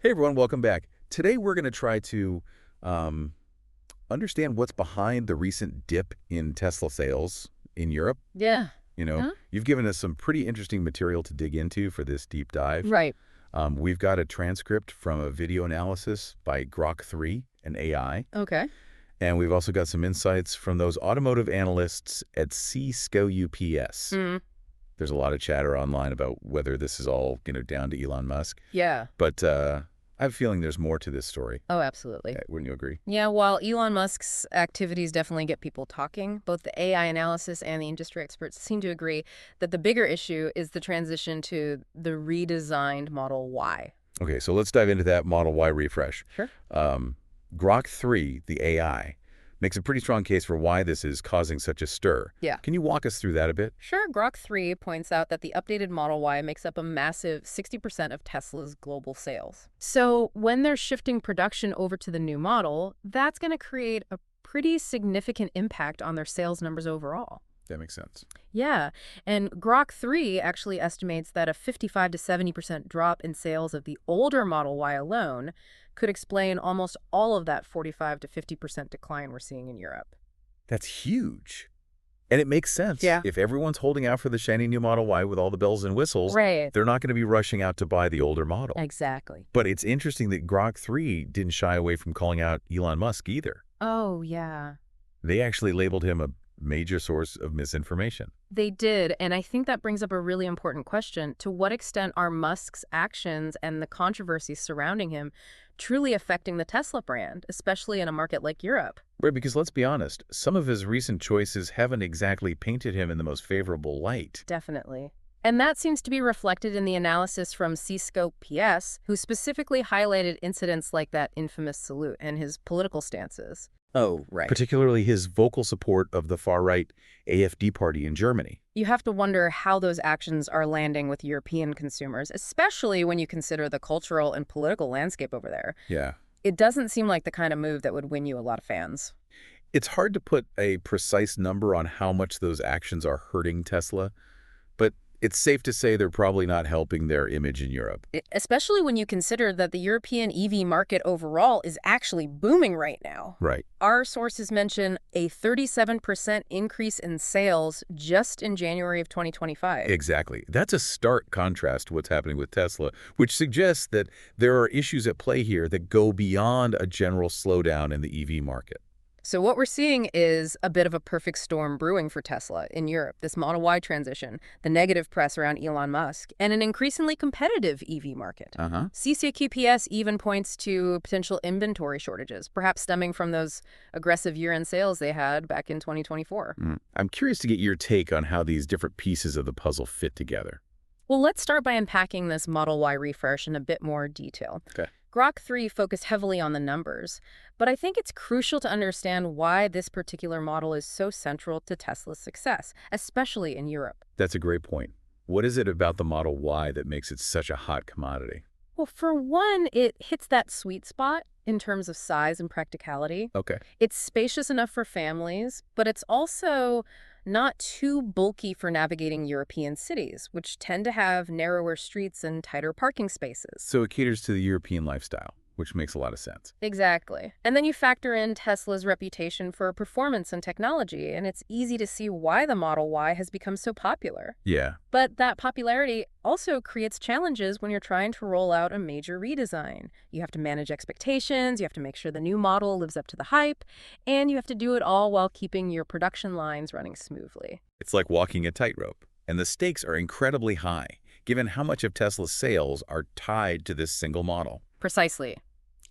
Hey everyone, welcome back. Today we're going to try to um, understand what's behind the recent dip in Tesla sales in Europe. Yeah. Huh? You've given us some pretty interesting material to dig into for this deep dive. Right. We've got a transcript from a video analysis by Grok 3, an AI, Okay. and we've also got some insights from those automotive analysts at Cisco UPS. Mm. There's a lot of chatter online about whether this is all, down to Elon Musk, Yeah. but I have a feeling there's more to this story. Oh, absolutely. Wouldn't you agree? Yeah, while Elon Musk's activities definitely get people talking, both the AI analysis and the industry experts seem to agree that the bigger issue is the transition to the redesigned Model Y. Okay, so let's dive into that Model Y refresh. Sure. Grok 3, the AI, makes a pretty strong case for why this is causing such a stir. Yeah. Can you walk us through that a bit? Sure, Grok 3 points out that the updated Model Y makes up a massive 60% of Tesla's global sales. So when they're shifting production over to the new model, that's going to create a pretty significant impact on their sales numbers overall. That makes sense. Yeah, and Grok 3 actually estimates that a 55 to 70% drop in sales of the older Model Y alone could explain almost all of that 45 to 50% decline we're seeing in Europe. That's huge. And it makes sense. Yeah. If everyone's holding out for the shiny new Model Y with all the bells and whistles, Right. they're not going to be rushing out to buy the older model. Exactly. But it's interesting that Grok 3 didn't shy away from calling out Elon Musk either. Oh, yeah. They actually labeled him a major source of misinformation. They did, and I think that brings up a really important question. To what extent are Musk's actions and the controversies surrounding him truly affecting the Tesla brand, especially in a market like Europe? Right, because let's be honest, some of his recent choices haven't exactly painted him in the most favorable light. Definitely. And that seems to be reflected in the analysis from Cisco PS, who specifically highlighted incidents like that infamous salute and his political stances. Oh, right. Particularly his vocal support of the far-right AfD party in Germany. You have to wonder how those actions are landing with European consumers, especially when you consider the cultural and political landscape over there. Yeah. It doesn't seem like the kind of move that would win you a lot of fans. It's hard to put a precise number on how much those actions are hurting Tesla, but it's safe to say they're probably not helping their image in Europe. Especially when you consider that the European EV market overall is actually booming right now. Right. Our sources mention a 37% increase in sales just in January of 2025. Exactly. That's a stark contrast to what's happening with Tesla, which suggests that there are issues at play here that go beyond a general slowdown in the EV market. So what we're seeing is a bit of a perfect storm brewing for Tesla in Europe, this Model Y transition, the negative press around Elon Musk, and an increasingly competitive EV market. CCQPS even points to potential inventory shortages, perhaps stemming from those aggressive year-end sales they had back in 2024. I'm curious to get your take on how these different pieces of the puzzle fit together. Well, let's start by unpacking this Model Y refresh in a bit more detail. Okay. Grok 3 focused heavily on the numbers, but I think it's crucial to understand why this particular model is so central to Tesla's success, especially in Europe. That's a great point. What is it about the Model Y that makes it such a hot commodity? Well, for one, it hits that sweet spot in terms of size and practicality. Okay. It's spacious enough for families, but it's also not too bulky for navigating European cities, which tend to have narrower streets and tighter parking spaces. So it caters to the European lifestyle, which makes a lot of sense. Exactly. And then you factor in Tesla's reputation for performance and technology, and it's easy to see why the Model Y has become so popular. Yeah. But that popularity also creates challenges when you're trying to roll out a major redesign. You have to manage expectations, you have to make sure the new model lives up to the hype, and you have to do it all while keeping your production lines running smoothly. It's like walking a tightrope, and the stakes are incredibly high, given how much of Tesla's sales are tied to this single model. Precisely.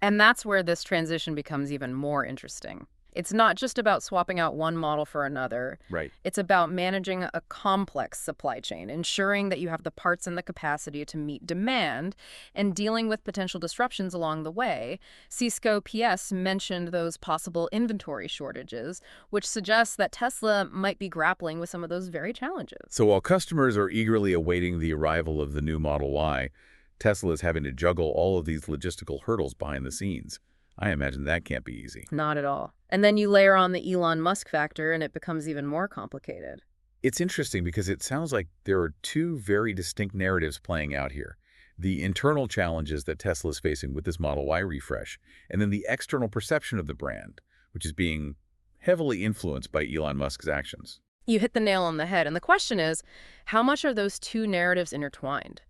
And that's where this transition becomes even more interesting. It's not just about swapping out one model for another. Right. It's about managing a complex supply chain, ensuring that you have the parts and the capacity to meet demand, and dealing with potential disruptions along the way. Cisco PS mentioned those possible inventory shortages, which suggests that Tesla might be grappling with some of those very challenges. So while customers are eagerly awaiting the arrival of the new Model Y, Tesla is having to juggle all of these logistical hurdles behind the scenes. I imagine that can't be easy. Not at all. And then you layer on the Elon Musk factor, and it becomes even more complicated. It's interesting because it sounds like there are two very distinct narratives playing out here. the internal challenges that Tesla is facing with this Model Y refresh, and then the external perception of the brand, which is being heavily influenced by Elon Musk's actions. You hit the nail on the head, and the question is, how much are those two narratives intertwined?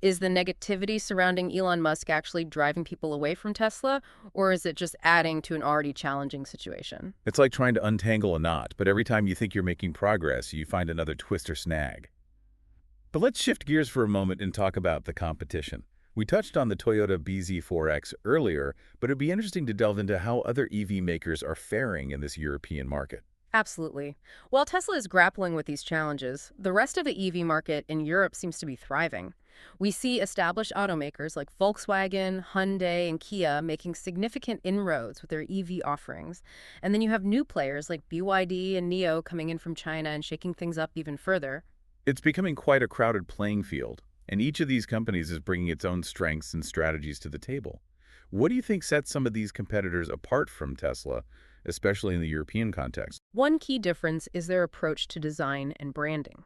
Is the negativity surrounding Elon Musk actually driving people away from Tesla, or is it just adding to an already challenging situation? It's like trying to untangle a knot, but every time you think you're making progress, you find another twist or snag. But let's shift gears for a moment and talk about the competition. We touched on the Toyota BZ4X earlier, but it'd be interesting to delve into how other EV makers are faring in this European market. Absolutely. While Tesla is grappling with these challenges, the rest of the EV market in Europe seems to be thriving. We see established automakers like Volkswagen, Hyundai, and Kia making significant inroads with their EV offerings. And then you have new players like BYD and NIO coming in from China and shaking things up even further. It's becoming quite a crowded playing field, and each of these companies is bringing its own strengths and strategies to the table. What do you think sets some of these competitors apart from Tesla, especially in the European context? One key difference is their approach to design and branding.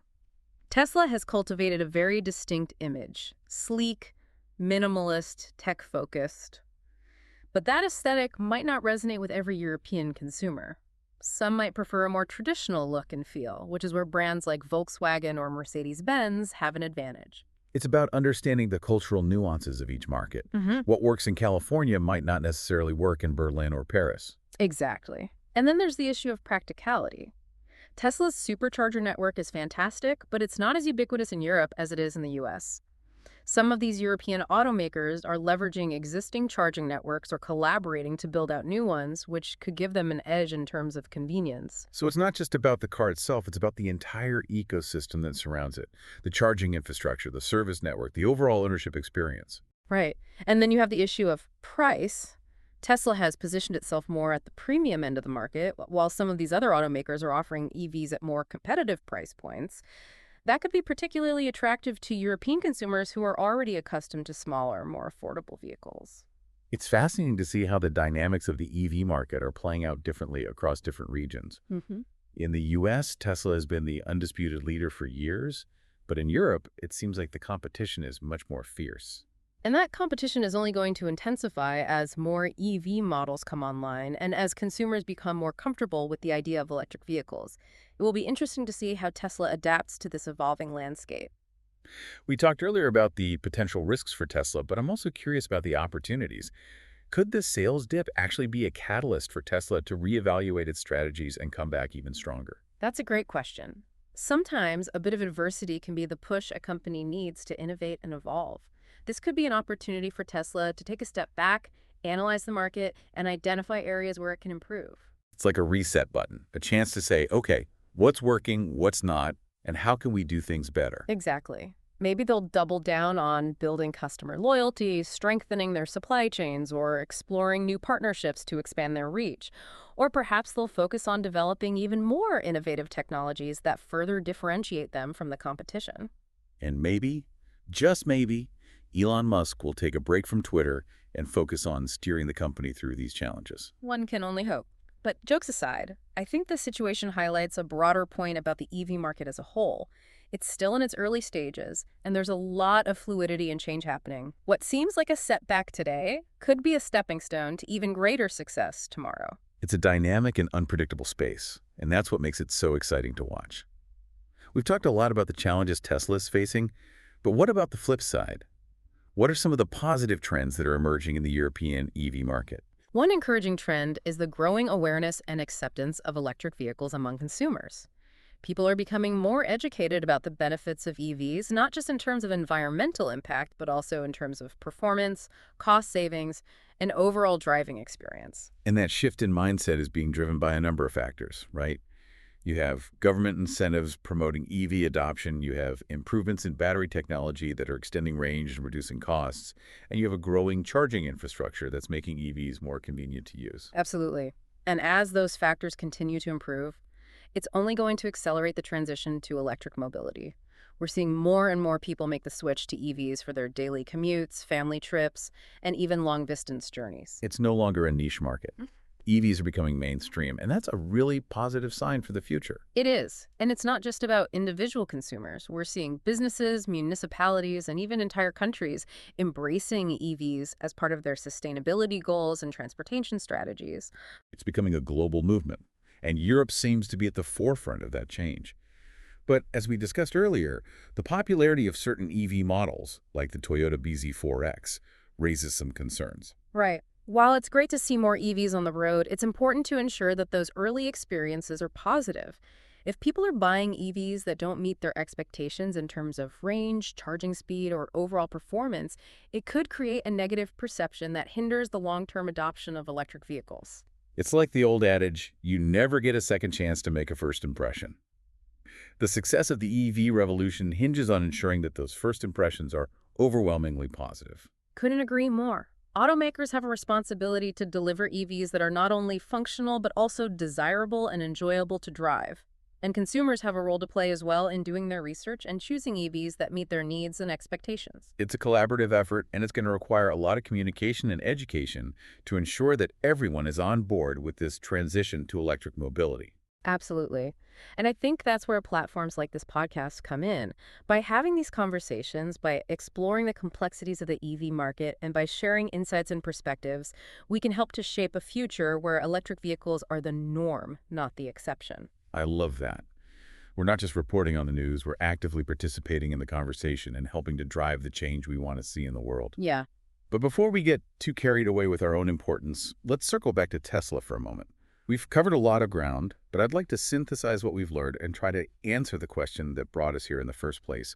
Tesla has cultivated a very distinct image: sleek, minimalist, tech-focused. But that aesthetic might not resonate with every European consumer. Some might prefer a more traditional look and feel, which is where brands like Volkswagen or Mercedes-Benz have an advantage. It's about understanding the cultural nuances of each market. What works in California might not necessarily work in Berlin or Paris. Exactly. And then there's the issue of practicality. Tesla's supercharger network is fantastic, but it's not as ubiquitous in Europe as it is in the US. Some of these European automakers are leveraging existing charging networks or collaborating to build out new ones, which could give them an edge in terms of convenience. So it's not just about the car itself, it's about the entire ecosystem that surrounds it. The charging infrastructure, the service network, the overall ownership experience. Right. And then you have the issue of price. Tesla has positioned itself more at the premium end of the market, while some of these other automakers are offering EVs at more competitive price points. That could be particularly attractive to European consumers who are already accustomed to smaller, more affordable vehicles. It's fascinating to see how the dynamics of the EV market are playing out differently across different regions. In the US, Tesla has been the undisputed leader for years, but in Europe, it seems like the competition is much more fierce. And that competition is only going to intensify as more EV models come online and as consumers become more comfortable with the idea of electric vehicles. It will be interesting to see how Tesla adapts to this evolving landscape. We talked earlier about the potential risks for Tesla, but I'm also curious about the opportunities. Could this sales dip actually be a catalyst for Tesla to reevaluate its strategies and come back even stronger? That's a great question. Sometimes a bit of adversity can be the push a company needs to innovate and evolve. This could be an opportunity for Tesla to take a step back, analyze the market, and identify areas where it can improve. It's like a reset button, a chance to say, okay, what's working, what's not, and how can we do things better? Exactly. Maybe they'll double down on building customer loyalty, strengthening their supply chains, or exploring new partnerships to expand their reach. Or perhaps they'll focus on developing even more innovative technologies that further differentiate them from the competition. And maybe, just maybe, Elon Musk will take a break from Twitter and focus on steering the company through these challenges. One can only hope. But jokes aside, I think this situation highlights a broader point about the EV market as a whole. It's still in its early stages, and there's a lot of fluidity and change happening. What seems like a setback today could be a stepping stone to even greater success tomorrow. It's a dynamic and unpredictable space, and that's what makes it so exciting to watch. We've talked a lot about the challenges Tesla is facing, but what about the flip side? What are some of the positive trends that are emerging in the European EV market? One encouraging trend is the growing awareness and acceptance of electric vehicles among consumers. People are becoming more educated about the benefits of EVs, not just in terms of environmental impact, but also in terms of performance, cost savings, and overall driving experience. And that shift in mindset is being driven by a number of factors, right? You have government incentives promoting EV adoption, you have improvements in battery technology that are extending range and reducing costs, and you have a growing charging infrastructure that's making EVs more convenient to use. Absolutely. And as those factors continue to improve, it's only going to accelerate the transition to electric mobility. We're seeing more and more people make the switch to EVs for their daily commutes, family trips, and even long-distance journeys. It's no longer a niche market. EVs are becoming mainstream, and that's a really positive sign for the future. It is. And it's not just about individual consumers. We're seeing businesses, municipalities, and even entire countries embracing EVs as part of their sustainability goals and transportation strategies. It's becoming a global movement, and Europe seems to be at the forefront of that change. But as we discussed earlier, the popularity of certain EV models, like the Toyota BZ4X, raises some concerns. Right. While it's great to see more EVs on the road, it's important to ensure that those early experiences are positive. If people are buying EVs that don't meet their expectations in terms of range, charging speed, or overall performance, it could create a negative perception that hinders the long-term adoption of electric vehicles. It's like the old adage, you never get a second chance to make a first impression. The success of the EV revolution hinges on ensuring that those first impressions are overwhelmingly positive. Couldn't agree more. Automakers have a responsibility to deliver EVs that are not only functional but also desirable and enjoyable to drive. And consumers have a role to play as well in doing their research and choosing EVs that meet their needs and expectations. It's a collaborative effort, and it's going to require a lot of communication and education to ensure that everyone is on board with this transition to electric mobility. Absolutely. And I think that's where platforms like this podcast come in. By having these conversations, by exploring the complexities of the EV market, and by sharing insights and perspectives, we can help to shape a future where electric vehicles are the norm, not the exception. I love that. We're not just reporting on the news, we're actively participating in the conversation and helping to drive the change we want to see in the world. Yeah. But before we get too carried away with our own importance, let's circle back to Tesla for a moment. We've covered a lot of ground, but I'd like to synthesize what we've learned and try to answer the question that brought us here in the first place.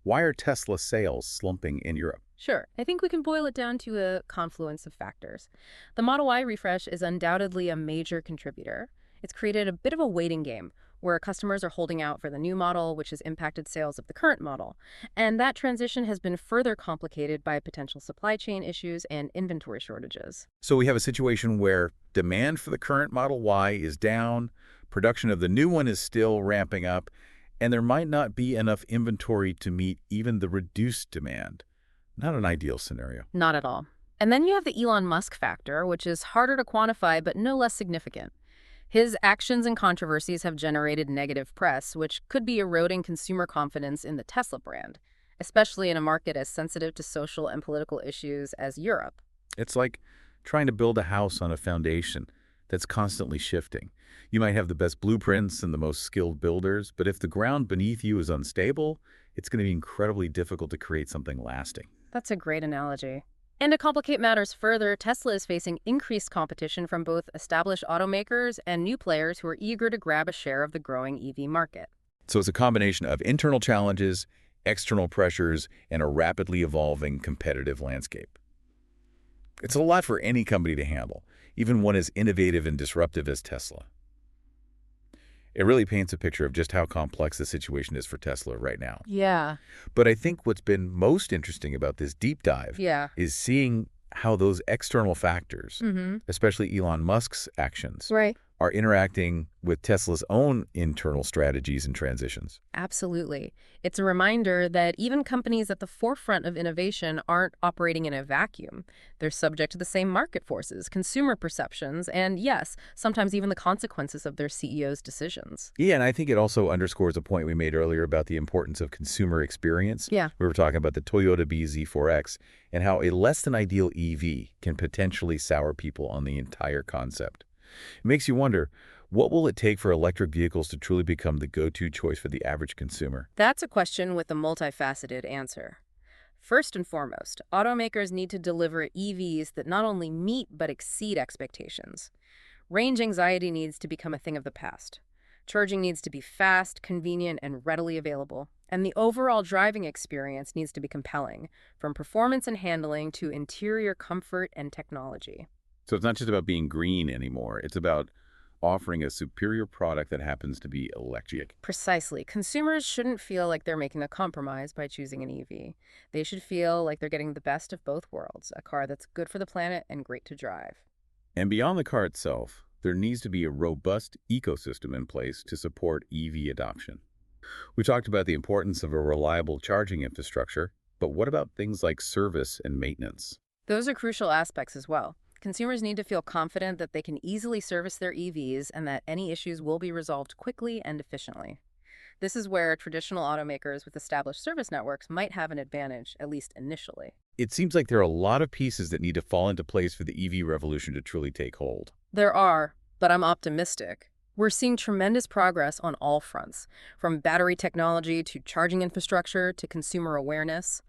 Why are Tesla sales slumping in Europe? Sure. I think we can boil it down to a confluence of factors. The Model Y refresh is undoubtedly a major contributor. It's created a bit of a waiting game, where customers are holding out for the new model, which has impacted sales of the current model. And that transition has been further complicated by potential supply chain issues and inventory shortages. So we have a situation where demand for the current Model Y is down, production of the new one is still ramping up, and there might not be enough inventory to meet even the reduced demand. Not an ideal scenario. Not at all. And then you have the Elon Musk factor, which is harder to quantify but no less significant. His actions and controversies have generated negative press, which could be eroding consumer confidence in the Tesla brand, especially in a market as sensitive to social and political issues as Europe. It's like trying to build a house on a foundation that's constantly shifting. You might have the best blueprints and the most skilled builders, but if the ground beneath you is unstable, it's going to be incredibly difficult to create something lasting. That's a great analogy. And to complicate matters further, Tesla is facing increased competition from both established automakers and new players who are eager to grab a share of the growing EV market. So it's a combination of internal challenges, external pressures, and a rapidly evolving competitive landscape. It's a lot for any company to handle, even one as innovative and disruptive as Tesla. It really paints a picture of just how complex the situation is for Tesla right now. Yeah. But I think what's been most interesting about this deep dive is seeing how those external factors, especially Elon Musk's actions, Right. are interacting with Tesla's own internal strategies and transitions. Absolutely. It's a reminder that even companies at the forefront of innovation aren't operating in a vacuum. They're subject to the same market forces, consumer perceptions, and yes, sometimes even the consequences of their CEO's decisions. Yeah, and I think it also underscores a point we made earlier about the importance of consumer experience. Yeah. We were talking about the Toyota BZ4X and how a less than ideal EV can potentially sour people on the entire concept. It makes you wonder, what will it take for electric vehicles to truly become the go-to choice for the average consumer? That's a question with a multifaceted answer. First and foremost, automakers need to deliver EVs that not only meet but exceed expectations. Range anxiety needs to become a thing of the past. Charging needs to be fast, convenient, and readily available. And the overall driving experience needs to be compelling, from performance and handling to interior comfort and technology. So it's not just about being green anymore. It's about offering a superior product that happens to be electric. Precisely. Consumers shouldn't feel like they're making a compromise by choosing an EV. They should feel like they're getting the best of both worlds, a car that's good for the planet and great to drive. And beyond the car itself, there needs to be a robust ecosystem in place to support EV adoption. We talked about the importance of a reliable charging infrastructure, but what about things like service and maintenance? Those are crucial aspects as well. Consumers need to feel confident that they can easily service their EVs and that any issues will be resolved quickly and efficiently. This is where traditional automakers with established service networks might have an advantage, at least initially. It seems like there are a lot of pieces that need to fall into place for the EV revolution to truly take hold. There are, but I'm optimistic. We're seeing tremendous progress on all fronts, from battery technology to charging infrastructure to consumer awareness.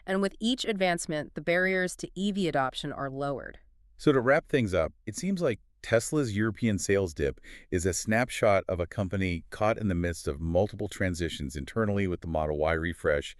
And with each advancement, the barriers to EV adoption are lowered. So to wrap things up, it seems like Tesla's European sales dip is a snapshot of a company caught in the midst of multiple transitions internally with the Model Y refresh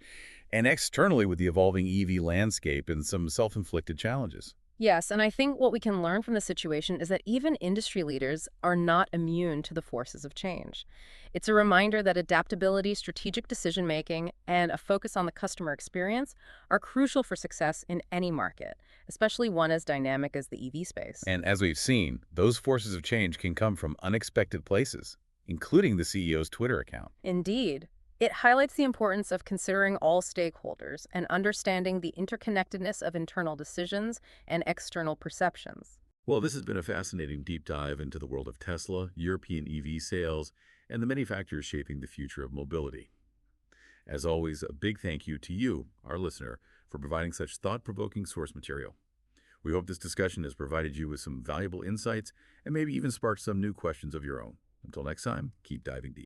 and externally with the evolving EV landscape and some self-inflicted challenges. Yes, and I think what we can learn from the situation is that even industry leaders are not immune to the forces of change. It's a reminder that adaptability, strategic decision-making, and a focus on the customer experience are crucial for success in any market, especially one as dynamic as the EV space. And as we've seen, those forces of change can come from unexpected places, including the CEO's Twitter account. Indeed. It highlights the importance of considering all stakeholders and understanding the interconnectedness of internal decisions and external perceptions. Well, this has been a fascinating deep dive into the world of Tesla, European EV sales, and the many factors shaping the future of mobility. As always, a big thank you to you, our listener, for providing such thought-provoking source material. We hope this discussion has provided you with some valuable insights and maybe even sparked some new questions of your own. Until next time, keep diving deep.